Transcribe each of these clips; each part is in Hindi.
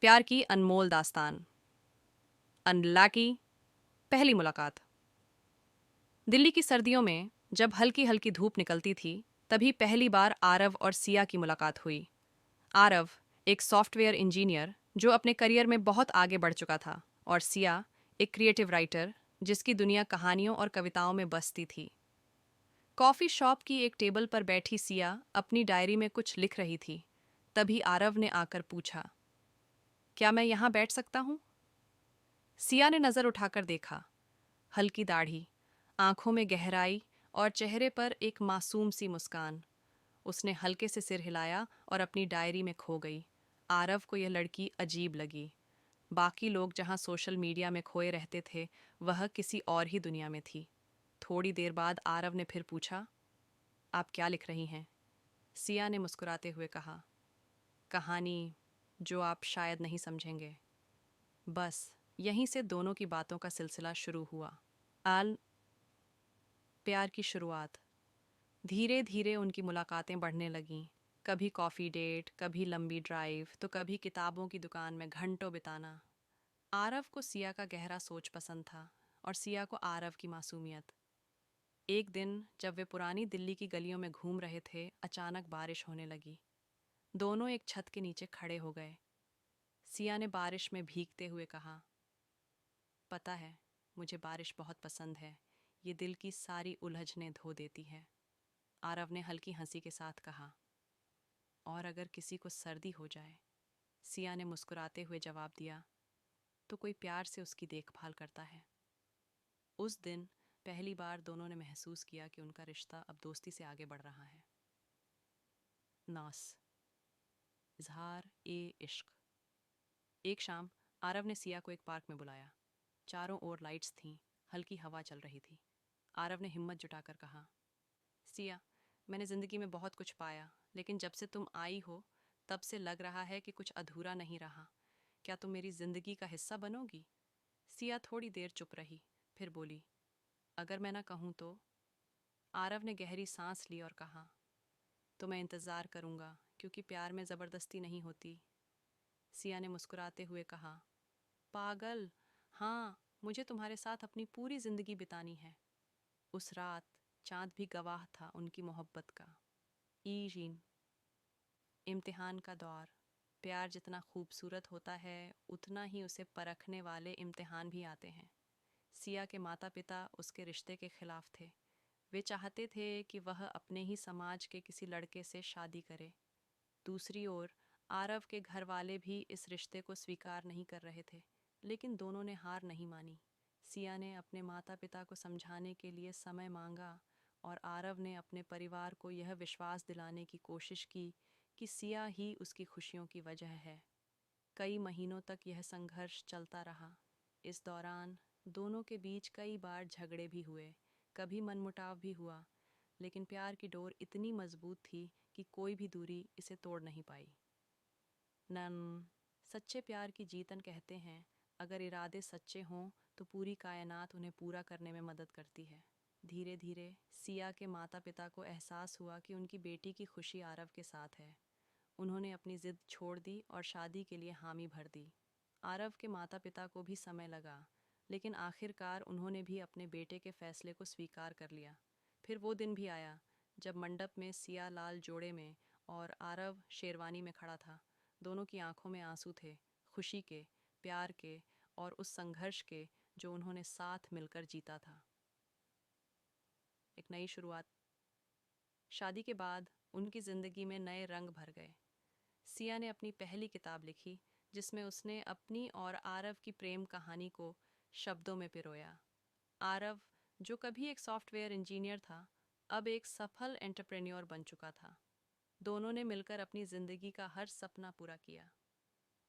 प्यार की अनमोल दास्तान। अनलकी। पहली मुलाकात। दिल्ली की सर्दियों में जब हल्की हल्की धूप निकलती थी, तभी पहली बार आरव और सिया की मुलाकात हुई। आरव एक सॉफ्टवेयर इंजीनियर जो अपने करियर में बहुत आगे बढ़ चुका था, और सिया एक क्रिएटिव राइटर जिसकी दुनिया कहानियों और कविताओं में बसती थी। कॉफ़ी शॉप की एक टेबल पर बैठी सिया अपनी डायरी में कुछ लिख रही थी। तभी आरव ने आकर पूछा, क्या मैं यहाँ बैठ सकता हूँ? सिया ने नज़र उठाकर देखा। हल्की दाढ़ी, आंखों में गहराई और चेहरे पर एक मासूम सी मुस्कान। उसने हल्के से सिर हिलाया और अपनी डायरी में खो गई। आरव को यह लड़की अजीब लगी। बाकी लोग जहां सोशल मीडिया में खोए रहते थे, वह किसी और ही दुनिया में थी। थोड़ी देर बाद आरव ने फिर पूछा, आप क्या लिख रही हैं? सिया ने मुस्कुराते हुए कहा, कहानी जो आप शायद नहीं समझेंगे। बस यहीं से दोनों की बातों का सिलसिला शुरू हुआ। आल प्यार की शुरुआत। धीरे धीरे उनकी मुलाकातें बढ़ने लगीं। कभी कॉफ़ी डेट, कभी लंबी ड्राइव, तो कभी किताबों की दुकान में घंटों बिताना। आरव को सिया का गहरा सोच पसंद था, और सिया को आरव की मासूमियत। एक दिन जब वे पुरानी दिल्ली की गलियों में घूम रहे थे, अचानक बारिश होने लगी। दोनों एक छत के नीचे खड़े हो गए। सिया ने बारिश में भीगते हुए कहा, पता है, मुझे बारिश बहुत पसंद है। ये दिल की सारी उलझनें धो देती है। आरव ने हल्की हंसी के साथ कहा, और अगर किसी को सर्दी हो जाए? सिया ने मुस्कुराते हुए जवाब दिया, तो कोई प्यार से उसकी देखभाल करता है। उस दिन पहली बार दोनों ने महसूस किया कि उनका रिश्ता अब दोस्ती से आगे बढ़ रहा है। नास इजहार ए इश्क। एक शाम आरव ने सिया को एक पार्क में बुलाया। चारों ओर लाइट्स थीं, हल्की हवा चल रही थी। आरव ने हिम्मत जुटाकर कहा, सिया, मैंने ज़िंदगी में बहुत कुछ पाया, लेकिन जब से तुम आई हो तब से लग रहा है कि कुछ अधूरा नहीं रहा। क्या तुम मेरी ज़िंदगी का हिस्सा बनोगी? सिया थोड़ी देर चुप रही, फिर बोली, अगर मैं ना कहूँ तो? आरव ने गहरी सांस ली और कहा, तो मैं इंतज़ार करूँगा, क्योंकि प्यार में ज़बरदस्ती नहीं होती। सिया ने मुस्कुराते हुए कहा, पागल, हाँ, मुझे तुम्हारे साथ अपनी पूरी ज़िंदगी बितानी है। उस रात चाँद भी गवाह था उनकी मोहब्बत का। ईरीन। इम्तिहान का दौर। प्यार जितना खूबसूरत होता है, उतना ही उसे परखने वाले इम्तिहान भी आते हैं। सिया के माता पिता उसके रिश्ते के खिलाफ थे। वे चाहते थे कि वह अपने ही समाज के किसी लड़के से शादी करे। दूसरी ओर आरव के घर वाले भी इस रिश्ते को स्वीकार नहीं कर रहे थे, लेकिन दोनों ने हार नहीं मानी। सिया ने अपने माता पिता को समझाने के लिए समय मांगा, और आरव ने अपने परिवार को यह विश्वास दिलाने की कोशिश की कि सिया ही उसकी खुशियों की वजह है। कई महीनों तक यह संघर्ष चलता रहा। इस दौरान दोनों के बीच कई बार झगड़े भी हुए, कभी मनमुटाव भी हुआ, लेकिन प्यार की डोर इतनी मजबूत थी कि कोई भी दूरी इसे तोड़ नहीं पाई। नन सच्चे प्यार की जीतन कहते हैं, अगर इरादे सच्चे हों तो पूरी कायनात उन्हें पूरा करने में मदद करती है। धीरे धीरे सिया के माता पिता को एहसास हुआ कि उनकी बेटी की खुशी आरव के साथ है। उन्होंने अपनी जिद छोड़ दी और शादी के लिए हामी भर दी। आरव के माता पिता को भी समय लगा, लेकिन आखिरकार उन्होंने भी अपने बेटे के फैसले को स्वीकार कर लिया। फिर वो दिन भी आया जब मंडप में सिया लाल जोड़े में और आरव शेरवानी में खड़ा था। दोनों की आंखों में आंसू थे, खुशी के, प्यार के, और उस संघर्ष के जो उन्होंने साथ मिलकर जीता था। एक नई शुरुआत। शादी के बाद उनकी ज़िंदगी में नए रंग भर गए। सिया ने अपनी पहली किताब लिखी, जिसमें उसने अपनी और आरव की प्रेम कहानी को शब्दों में पिरोया। आरव, जो कभी एक सॉफ्टवेयर इंजीनियर था, अब एक सफल एंटरप्रेन्योर बन चुका था। दोनों ने मिलकर अपनी ज़िंदगी का हर सपना पूरा किया।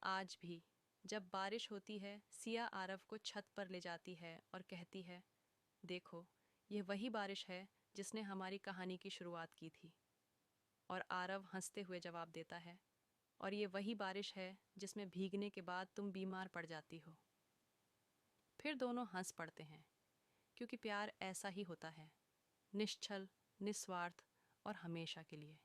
आज भी जब बारिश होती है, सिया आरव को छत पर ले जाती है और कहती है, देखो, ये वही बारिश है जिसने हमारी कहानी की शुरुआत की थी। और आरव हंसते हुए जवाब देता है, और ये वही बारिश है जिसमें भीगने के बाद तुम बीमार पड़ जाती हो। फिर दोनों हंस पड़ते हैं, क्योंकि प्यार ऐसा ही होता है, निश्चल, निस्वार्थ और हमेशा के लिए।